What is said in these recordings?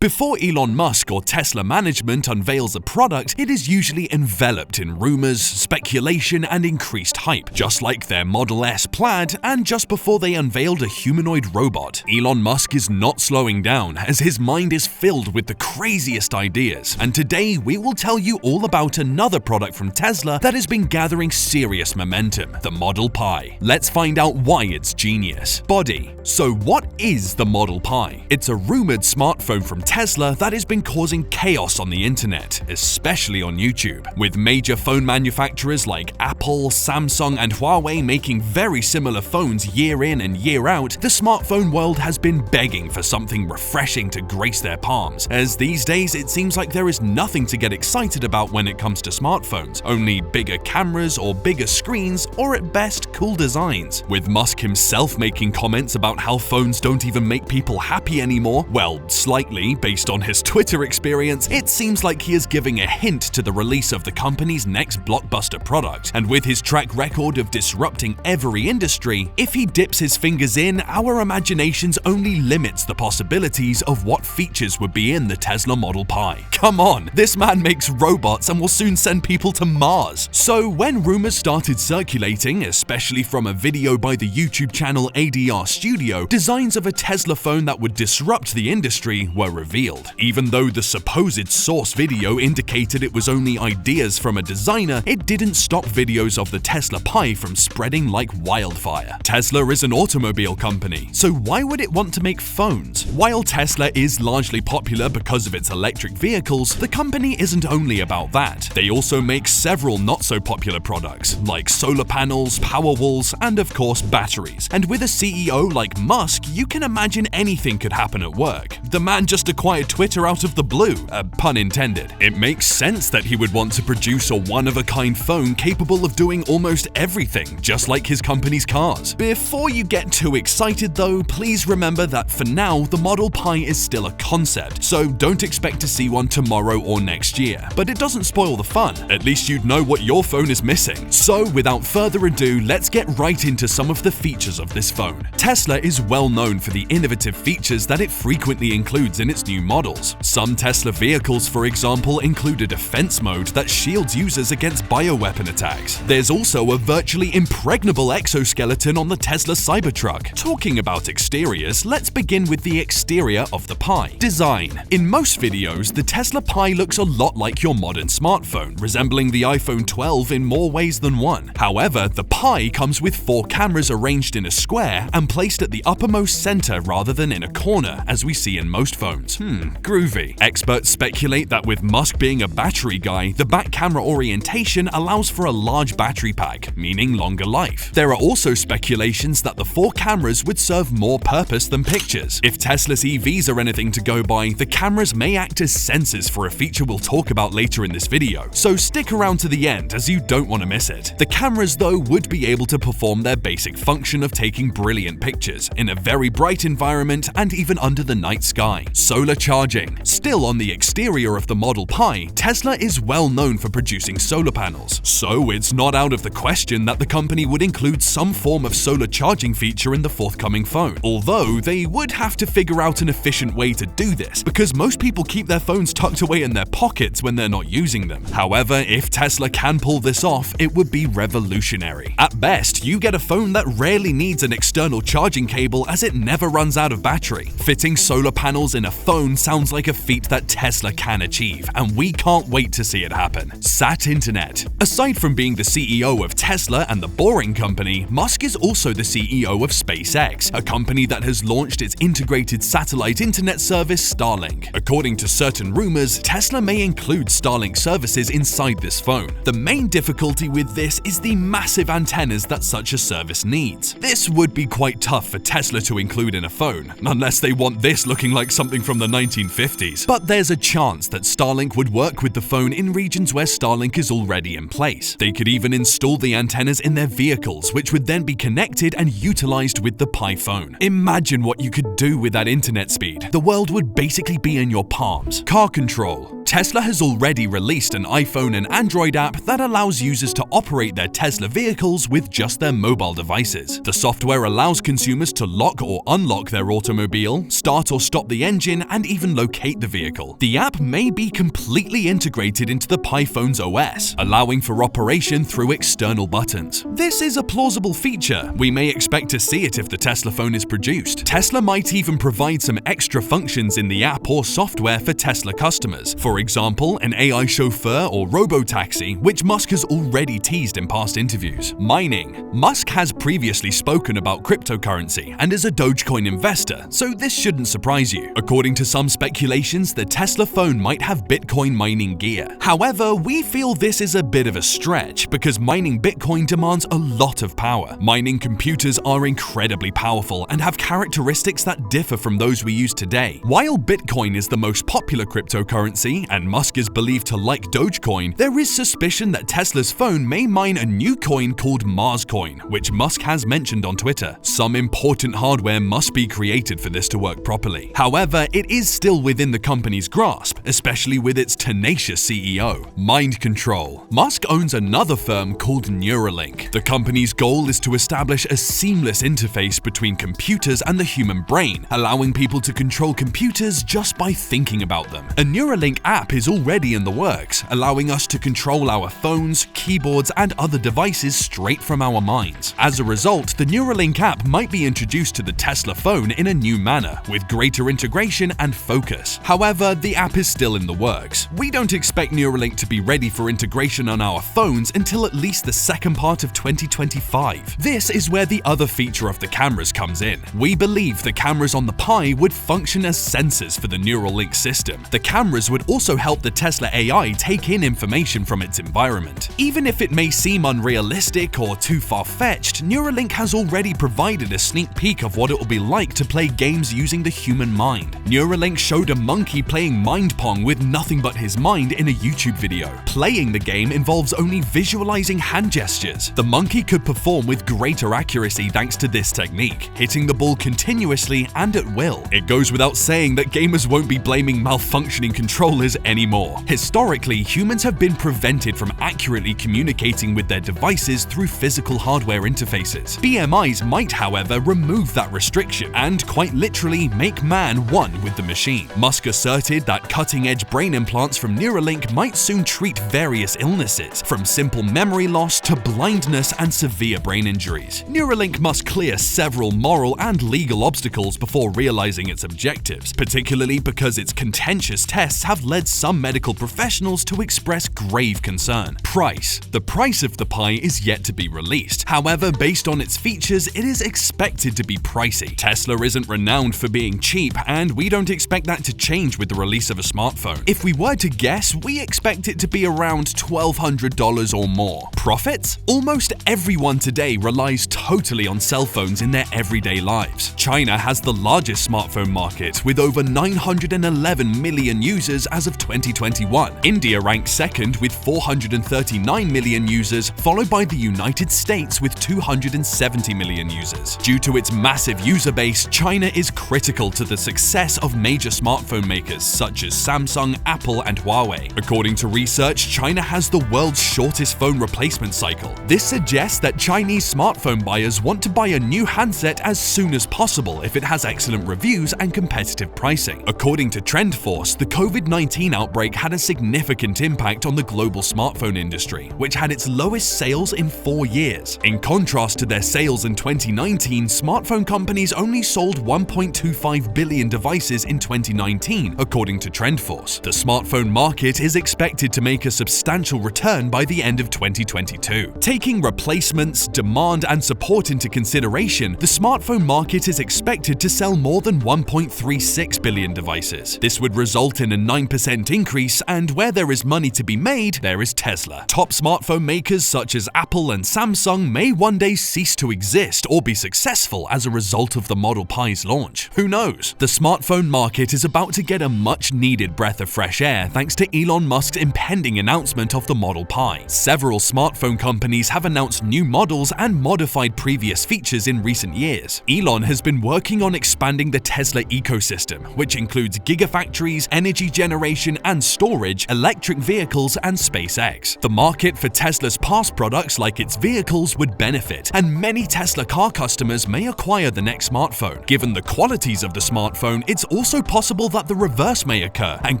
Before Elon Musk or Tesla management unveils a product, it is usually enveloped in rumors, speculation, and increased hype, just like their Model S Plaid and just before they unveiled a humanoid robot. Elon Musk is not slowing down, as his mind is filled with the craziest ideas, and today we will tell you all about another product from Tesla that has been gathering serious momentum, the Model Pi. Let's find out why it's genius. Body. So what is the Model Pi? It's a rumored smartphone from Tesla that has been causing chaos on the internet, especially on YouTube. With major phone manufacturers like Apple, Samsung, and Huawei making very similar phones year in and year out, the smartphone world has been begging for something refreshing to grace their palms, as these days it seems like there is nothing to get excited about when it comes to smartphones, only bigger cameras or bigger screens, or at best cool designs. With Musk himself making comments about how phones don't even make people happy anymore, well, slightly, based on his Twitter experience, it seems like he is giving a hint to the release of the company's next blockbuster product. And with his track record of disrupting every industry, if he dips his fingers in, our imaginations only limits the possibilities of what features would be in the Tesla Model Pi. Come on, this man makes robots and will soon send people to Mars. So when rumors started circulating, especially from a video by the YouTube channel ADR Studio, designs of a Tesla phone that would disrupt the industry were revealed. Even though the supposed source video indicated it was only ideas from a designer, it didn't stop videos of the Tesla Pi from spreading like wildfire. Tesla is an automobile company, so why would it want to make phones? While Tesla is largely popular because of its electric vehicles, the company isn't only about that. They also make several not-so-popular products, like solar panels, power walls, and of course batteries. And with a CEO like Musk, you can imagine anything could happen at work. The man just acquired Twitter out of the blue, pun intended. It makes sense that he would want to produce a one-of-a-kind phone capable of doing almost everything, just like his company's cars. Before you get too excited though, please remember that for now, the Model Pi is still a concept, so don't expect to see one tomorrow or next year. But it doesn't spoil the fun. At least you'd know what your phone is missing. So without further ado, let's get right into some of the features of this phone. Tesla is well known for the innovative features that it frequently includes in its new models. Some Tesla vehicles, for example, include a defense mode that shields users against bioweapon attacks. There's also a virtually impregnable exoskeleton on the Tesla Cybertruck. Talking about exteriors, let's begin with the exterior of the Pi. Design. In most videos, the Tesla Pi looks a lot like your modern smartphone, resembling the iPhone 12 in more ways than one. However, the Pi comes with 4 cameras arranged in a square and placed at the uppermost center rather than in a corner, as we see in most phones. Groovy. Experts speculate that with Musk being a battery guy, the back camera orientation allows for a large battery pack, meaning longer life. There are also speculations that the 4 cameras would serve more purpose than pictures. If Tesla's EVs are anything to go by, the cameras may act as sensors for a feature we'll talk about later in this video, so stick around to the end as you don't want to miss it. The cameras though would be able to perform their basic function of taking brilliant pictures in a very bright environment and even under the night sky. Solar charging. Still on the exterior of the Model Pi, Tesla is well known for producing solar panels, so it's not out of the question that the company would include some form of solar charging feature in the forthcoming phone. Although they would have to figure out an efficient way to do this, because most people keep their phones tucked away in their pockets when they're not using them. However, if Tesla can pull this off, it would be revolutionary. At best, you get a phone that rarely needs an external charging cable as it never runs out of battery. Fitting solar panels in a phone sounds like a feat that Tesla can achieve, and we can't wait to see it happen. Sat Internet. Aside from being the CEO of Tesla and the Boring Company, Musk is also the CEO of SpaceX, a company that has launched its integrated satellite internet service Starlink. According to certain rumors, Tesla may include Starlink services inside this phone. The main difficulty with this is the massive antennas that such a service needs. This would be quite tough for Tesla to include in a phone, unless they want this looking like something from the 1950s. But there's a chance that Starlink would work with the phone in regions where Starlink is already in place. They could even install the antennas in their vehicles, which would then be connected and utilized with the Pi phone. Imagine what you could do with that internet speed. The world would basically be in your palms. Car control. Tesla has already released an iPhone and Android app that allows users to operate their Tesla vehicles with just their mobile devices. The software allows consumers to lock or unlock their automobile, start or stop the engine, and even locate the vehicle. The app may be completely integrated into the Pi phone's OS, allowing for operation through external buttons. This is a plausible feature. We may expect to see it if the Tesla phone is produced. Tesla might even provide some extra functions in the app or software for Tesla customers. For example, an AI chauffeur or robo-taxi, which Musk has already teased in past interviews. Mining. Musk has previously spoken about cryptocurrency and is a Dogecoin investor, so this shouldn't surprise you. According to some speculations, the Tesla phone might have Bitcoin mining gear. However, we feel this is a bit of a stretch because mining Bitcoin demands a lot of power. Mining computers are incredibly powerful and have characteristics that differ from those we use today. While Bitcoin is the most popular cryptocurrency and Musk is believed to like Dogecoin, there is suspicion that Tesla's phone may mine a new coin called Mars Coin, which Musk has mentioned on Twitter. Some important hardware must be created for this to work properly. However, it is still within the company's grasp, especially with its tenacious CEO. Mind control. Musk owns another firm called Neuralink. The company's goal is to establish a seamless interface between computers and the human brain, allowing people to control computers just by thinking about them. A Neuralink app is already in the works, allowing us to control our phones, keyboards, and other devices straight from our minds. As a result, the Neuralink app might be introduced to the Tesla phone in a new manner, with greater integration and focus. However, the app is still in the works. We don't expect Neuralink to be ready for integration on our phones until at least the second part of 2025. This is where the other feature of the cameras comes in. We believe the cameras on the Pi would function as sensors for the Neuralink system. The cameras would also help the Tesla AI take in information from its environment. Even if it may seem unrealistic or too far-fetched, Neuralink has already provided a sneak peek of what it will be like to play games using the human mind. Neuralink showed a monkey playing Mind Pong with nothing but his mind in a YouTube video. Playing the game involves only visualizing hand gestures. The monkey could perform with greater accuracy thanks to this technique, hitting the ball continuously and at will. It goes without saying that gamers won't be blaming malfunctioning controllers anymore. Historically, humans have been prevented from accurately communicating with their devices through physical hardware interfaces. BMIs might, however, remove that restriction and quite literally make man one with the machine. Musk asserted that cutting-edge brain implants from Neuralink might soon treat various illnesses, from simple memory loss to blindness and severe brain injuries. Neuralink must clear several moral and legal obstacles before realizing its objectives, particularly because its contentious tests have led some medical professionals to express grave concern. Price. The price of the Pi is yet to be released. However, based on its features, it is expected to be pricey. Tesla isn't renowned for being cheap, and we don't expect that to change with the release of a smartphone. If we were to guess, we expect it to be around $1,200 or more. Profits? Almost everyone today relies totally on cell phones in their everyday lives. China has the largest smartphone market, with over 911 million users as of 2021. India ranks second with 439 million users, followed by the United States with 270 million users. Due to its massive user base, China is critical to the success of major smartphone makers such as Samsung, Apple, and Huawei. According to research, China has the world's shortest phone replacement cycle. This suggests that Chinese smartphone buyers want to buy a new handset as soon as possible if it has excellent reviews and competitive pricing. According to TrendForce, the COVID-19 outbreak had a significant impact on the global smartphone industry, which had its lowest sales in 4 years. In contrast to their sales in 2019, smartphone companies only sold 1.25 billion devices in 2019, according to TrendForce. The smartphone market is expected to make a substantial return by the end of 2022. Taking replacements, demand, and support into consideration, the smartphone market is expected to sell more than 1.36 billion devices. This would result in a 9% increase, and where there is money to be made, there is Tesla. Top smartphone makers such as Apple and Samsung may one day cease to exist or be successful as a result of the Model Pi's launch. Who knows? The smartphone market is about to get a much-needed breath of fresh air thanks to Elon Musk's impending announcement of the Model Pi. Several smartphone companies have announced new models and modified previous features in recent years. Elon has been working on expanding the Tesla ecosystem, which includes gigafactories, energy generation, automation and storage, electric vehicles, and SpaceX. The market for Tesla's past products like its vehicles would benefit, and many Tesla car customers may acquire the next smartphone. Given the qualities of the smartphone, it's also possible that the reverse may occur, and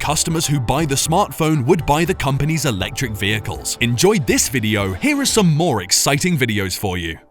customers who buy the smartphone would buy the company's electric vehicles. Enjoyed this video? Here are some more exciting videos for you.